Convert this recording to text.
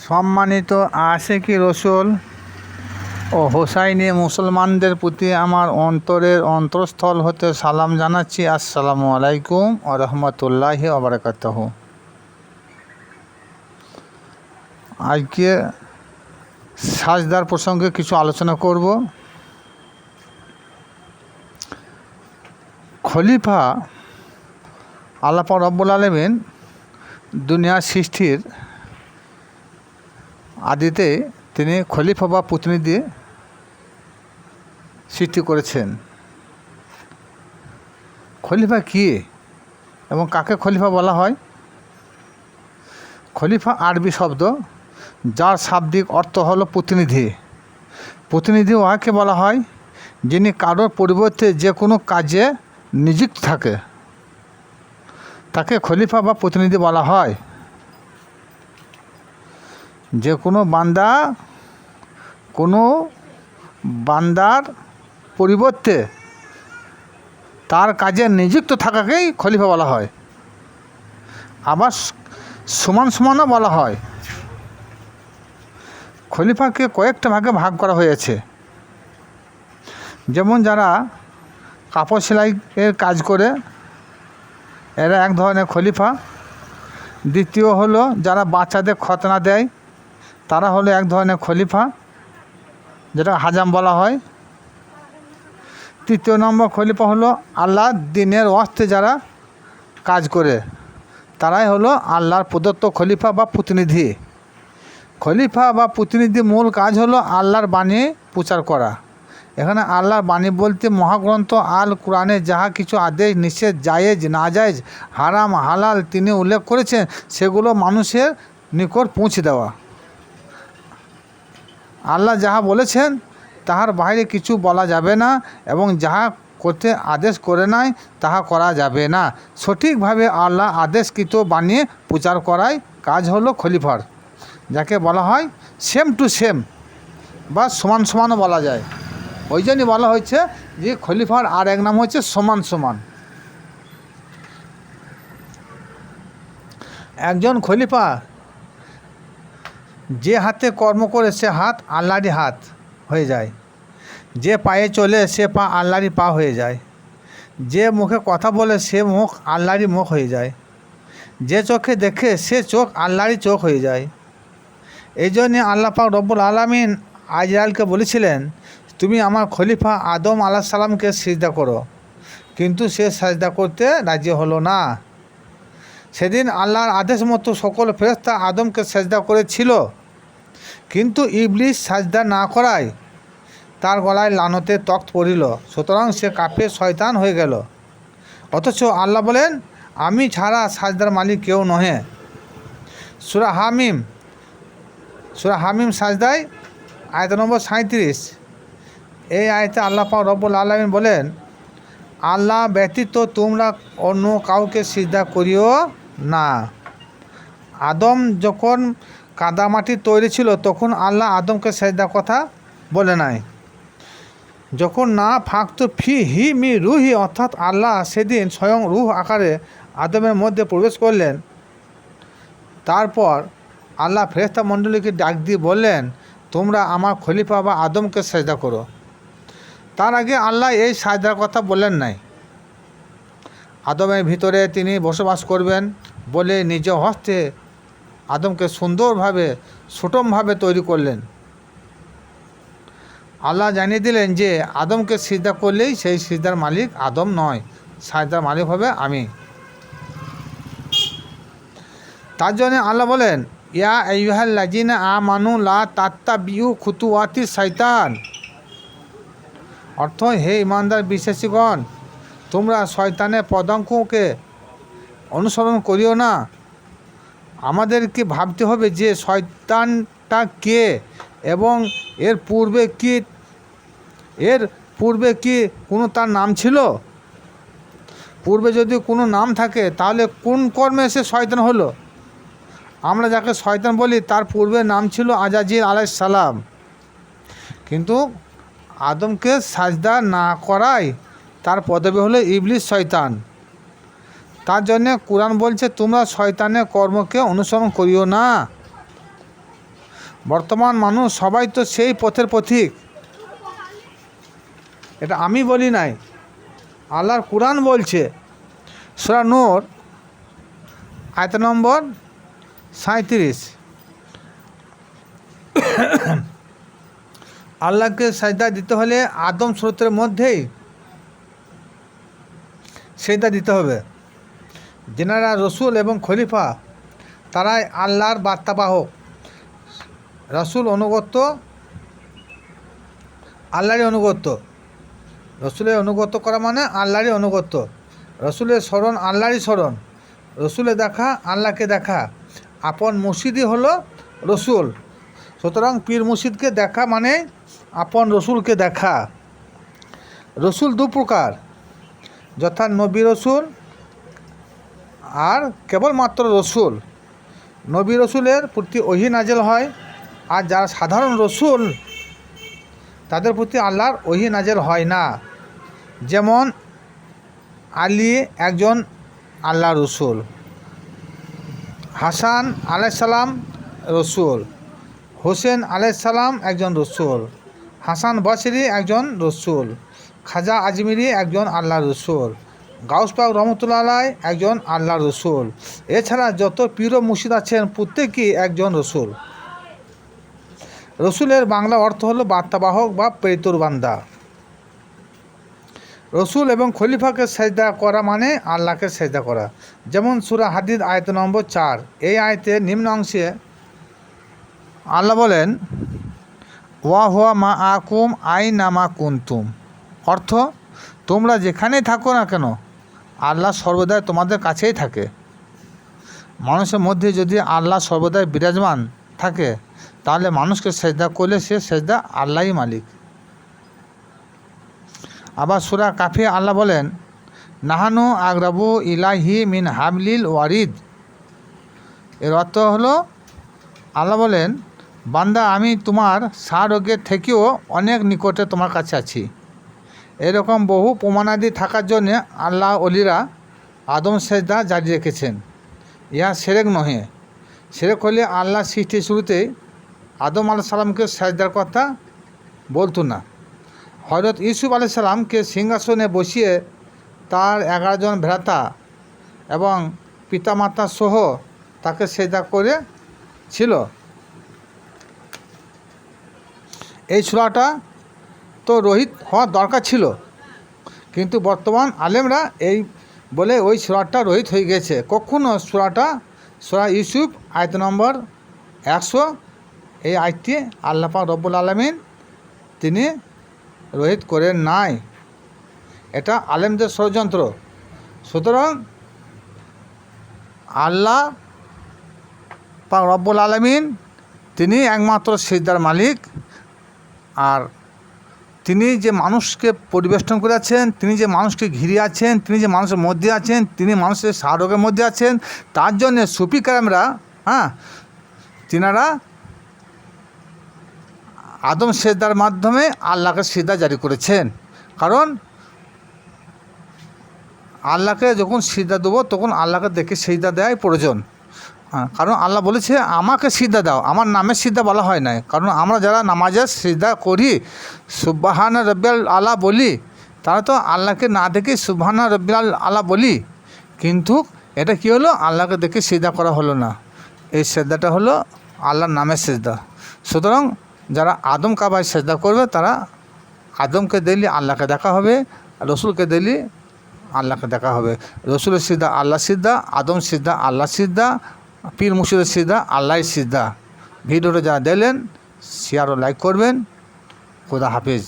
সম্মানিত আশিকি রসুল ও হোসাইনি মুসলমানদের প্রতি আমার অন্তরের অন্তঃস্থল হতে সালাম জানাচ্ছি। আসসালামু আলাইকুম ওয়া রাহমাতুল্লাহি ওয়া বারাকাতুহু। আজকে সাজদার প্রসঙ্গে কিছু আলোচনা করব। খলিফা আল্লাহ পাক রব্বুল আলামিন দুনিয়া সৃষ্টির আদিতে তিনি খলিফা বা প্রতিনিধি সৃষ্টি করেছেন। খলিফা কী এবং কাকে খলিফা বলা হয়? খলিফা আরবি শব্দ, যার শাব্দিক অর্থ হলো প্রতিনিধি। প্রতিনিধি উহাকে বলা হয় যিনি কারোর পরিবর্তে যে কোনো কাজে নিযুক্ত থাকে, তাকে খলিফা বা প্রতিনিধি বলা হয়। যে কোনো বান্দার পরিবর্তে তার কাজে নিযুক্ত থাকাকেই খলিফা বলা হয়। আবার সমানও বলা হয়। খলিফাকে কয়েকটা ভাগে ভাগ করা হয়েছে। যেমন যারা কাপড় সেলাইয়ের কাজ করে, এরা এক ধরনের খলিফা। দ্বিতীয় হলো যারা বাচ্চাদের খতনা দেয়, তারা হলো এক ধরনের খলিফা, যেটা হাজাম বলা হয়। তৃতীয় নম্বর খলিফা হলো আল্লাহর দ্বীনের ওয়াস্তে যারা কাজ করে, তারাই হলো আল্লাহর প্রদত্ত খলিফা বা প্রতিনিধি। খলিফা বা প্রতিনিধি মূল কাজ হলো আল্লাহর বাণী প্রচার করা। এখানে আল্লাহর বাণী বলতে মহাগ্রন্থ আল কোরআনে যাহা কিছু আদেশ নিষেধ, জায়েজ নাজায়েজ, হারাম হালাল তিনি উল্লেখ করেছেন, সেগুলো মানুষের নিকট পৌঁছে দেওয়া। আল্লাহ যাহা বলেছেন তাহার বাইরে কিছু বলা যাবে না, এবং যাহা করতে আদেশ করে নাই তাহা করা যাবে না। সঠিকভাবে আল্লাহ আদেশকৃত বানিয়ে প্রচার করাই কাজ হলো খলিফার, যাকে বলা হয় সেম টু সেম বা সমানও বলা যায়। ওই জন্যই বলা হয়েছে যে খলিফার আর এক নাম হচ্ছে সমান। একজন খলিফা যে হাতে কর্ম করে সে হাত আল্লাহরই হাত হয়ে যায়। যে পায়ে চলে সে পা আল্লাহরই পা হয়ে যায়। যে মুখে কথা বলে সে মুখ আল্লাহরই মুখ হয়ে যায়। যে চোখে দেখে সে চোখ আল্লাহরই চোখ হয়ে যায়। এই জন্যে আল্লাহ পাক রব্বুল আলামিন আজরাইলকে বলেছিলেন, তুমি আমার খলিফা আদম আলাইহিস সালামকে সিজদা করো, কিন্তু সে সাজদা করতে রাজি হলো না। সেদিন আল্লাহর আদেশ মতো সকল ফেরেশতা আদমকে সাজদা করেছিল, কিন্তু ইবলিস সাজদা না করায় তার গলায় লানতের তখ্ত পড়িল, সুতরাং সে কাফের শয়তান হয়ে গেল। অথচ আল্লাহ বলেন, আমি ছাড়া সাজদার মালিক কেউ নহে। সূরা হামিম সাজদায় আয়াত নম্বর 37। এই আয়াতে আল্লাহ পাক রব্বুল আলামিন বলেন, আল্লাহ ব্যতীত তোমরা অন্য কাউকে সিজদা করিও না। আদম যখন কাদামাটির তৈরি ছিল, তখন আল্লাহ আদমকে সিজদার কথা বলে নাই। যখন না ফাঁকতো ফি মি রুহি, অর্থাৎ আল্লাহ সেদিন স্বয়ং রুহ আকারে আদমের মধ্যে প্রবেশ করলেন। তারপর আল্লাহ ফেরেশতা মণ্ডলীকে ডাক দিয়ে বললেন, তোমরা আমার খলিফা বা আদমকে সিজদা করো। তার আগে আল্লাহ এই সাজদার কথা বলেন নাই। আদমের ভিতরে তিনি বসবাস করবেন বলে নিজ হস্তে আদমকে সুন্দরভাবে সুষমভাবে তৈরি করলেন। আল্লাহ জানিয়ে দিলেন যে আদমকে সিজদা করলেই সেই সিজদার মালিক আদম নয়, সাজদার মালিক হবে আমি। তার জন্য আল্লাহ বলেন, ইয়া আইয়ুহাল্লাযিনা আমানু লা তাত্তাবিউ খুতুওয়াতিশ শাইতান। অর্থ, হে ইমানদার বিশ্বাসীগণ, তোমরা শয়তানের পদাঙ্ককে অনুসরণ করিও না। আমাদেরকে ভাবতে হবে যে শয়তানটা কে এবং এর পূর্বে কি কোনো তার নাম ছিল? পূর্বে যদি কোনো নাম থাকে তাহলে কোন কর্মে সে শয়তান হলো? আমরা যাকে শয়তান বলি তার পূর্বে নাম ছিল আজাজিল আলাইহিস সালাম, কিন্তু আদমকে সাজদা না করায় তার পদবি হলো ইবলিস, শয়তান। তার জন্যে কোরআন বলছে, তোমরা শয়তানের কর্মকে অনুসরণ করিও না। বর্তমান মানুষ সবাই তো সেই পথের পথিক। এটা আমি বলি নাই, আল্লাহর কুরআন বলছে। সূরা নূর আয়াত নম্বর 37। আল্লাহকে সাজদা দিতে হলে আদম স্রোতের মধ্যেই সেজদা দিতে হবে। যেনারা রসুল এবং খলিফা তারাই আল্লাহর বার্তাবাহক। রসুল অনুগত্য, আল্লাহরই অনুগত্য। রসুলের অনুগত্য করা মানে আল্লাহরই অনুগত্য। রসুলের স্মরণ আল্লাহরই স্মরণ। রসুলের দেখা আল্লাহকে দেখা। আপন মুর্শিদই হলো রসুল। সুতরাং পীর মুর্শিদকে দেখা মানে আপন রসুলকে দেখা। রসুল দু প্রকার, যথা নবী রসুল আর কেবলমাত্র রসুল। নবী রসুলের প্রতি ওহী নাজেল হয়, আর যারা সাধারণ রসুল তাদের প্রতি আল্লাহর ওহী নাজেল হয় না। যেমন আলী একজন আল্লাহ রসুল, হাসান আলাইসাল্লাম রসুল, হোসেন আলাইসাল্লাম একজন রসুল, হাসান বসরি একজন রসুল, খাজা আজমিরি একজন আল্লাহ রসুল, গাউস পাক রহমতুল্লাহ আলাই একজন আল্লাহ রসুল। এছাড়া যত পীর ও মুর্শিদ আছেন প্রত্যেকেই একজন রসুল। রসুলের বাংলা অর্থ হলো বার্তাবাহক বা প্রেরিতর বান্দা। রসুল এবং খলিফাকে সেজদা করা মানে আল্লাহকে সেজদা করা। যেমন সূরা হাদিদ আয়াত নম্বর 4। এই আয়াতের নিম্ন অংশে আল্লাহ বলেন, ওয়া হুয়া মা আকুম আইনা মা কুনতুম। অর্থ, তোমরা যেখানেই থাকো না কেন আল্লাহ সর্বদাই তোমাদের কাছেই থাকে। মানুষের মধ্যে যদি আল্লাহ সর্বদাই বিরাজমান থাকে তাহলে মানুষকে সেজদা করলে সে সেজদা আল্লাহই মালিক। আবার সূরা কাফে আল্লাহ বলেন, নাহানু আগরাবু ইলাহি মিন হাবলিল ওয়ারিদ। এর অর্থ হলো, আল্লাহ বলেন, বান্দা আমি তোমার সারোগের থেকেও অনেক নিকটে তোমার কাছে আছি। এরকম বহু প্রমাণাদি থাকার জন্যে আল্লাহ অলিরা আদম সেজদা জারি রেখেছেন। ইহা সেরেক নহে। সেরেক হলে আল্লাহ সৃষ্টির শুরুতেই আদম আলাইহিস সালামকে সেজদার কথা বলতো না। হযরত ইউসুফ আলাইহিস সালামকে সিংহাসনে বসিয়ে তার 11 জন ভ্রাতা এবং পিতামাতা সহ তাকে সেজদা করেছিল। এই সূরাটা তো রহিত হওয়ার দরকার ছিল, কিন্তু বর্তমান আলেমরা এই বলে ওই সূরাটা রহিত হয়ে গেছে। কখনো সূরা ইউসুফ আয়াত নম্বর 100 এই আয়াতটি আল্লাহ পাক রব্বুল আলামিন তিনি রহিত করেন নাই। এটা আলেমদের ষড়যন্ত্র। সুতরাং আল্লাহ পাক রব্বুল আলামিন তিনি একমাত্র সিজদার মালিক। আর তিনি যে মানুষকে পরিবেষ্টন করে আছেন, তিনি যে মানুষকে ঘিরে আছেন, তিনি যে মানুষের মধ্যে আছেন, তিনি মানুষের সারোগের মধ্যে আছেন, তার জন্যে সুফি কারামরা তিনারা আদম সেজদার মাধ্যমে আল্লাহকে সিজদা জারি করেছেন। কারণ আল্লাহকে যখন সিজদা দেবো তখন আল্লাহকে দেখে সিজদা দেওয়াই প্রয়োজন। কারণ আল্লাহ বলেছে আমাকে সিজদা দাও, আমার নামের সিজদা বলা হয় নাই। কারণ আমরা যারা নামাজের সিজদা করি, সুবহানা রব্বিয়াল আলা বলি, তারা তো আল্লাহকে না দেখে সুবহানা রব্বিয়াল আলা বলি, কিন্তু এটা কি হলো, আল্লাহকে দেখে সিজদা করা হলো না। এই সিজদাটা হলো আল্লাহর নামের সিজদা। সুতরাং যারা আদম কাবায় সিজদা করবে তারা আদমকে দিলে আল্লাহকে দেখা হবে, রসুলকে দিলে আল্লাহকে দেখা হবে। রসুলের সিজদা আল্লাহ সিজদা, আদম সিজদা আল্লাহ সিজদা, পীর মুর্শিদের সিজদা আল্লাহর সিজদা। ভিডিওটা যারা দেখলেন শেয়ার ও লাইক করবেন। খোদা হাফেজ।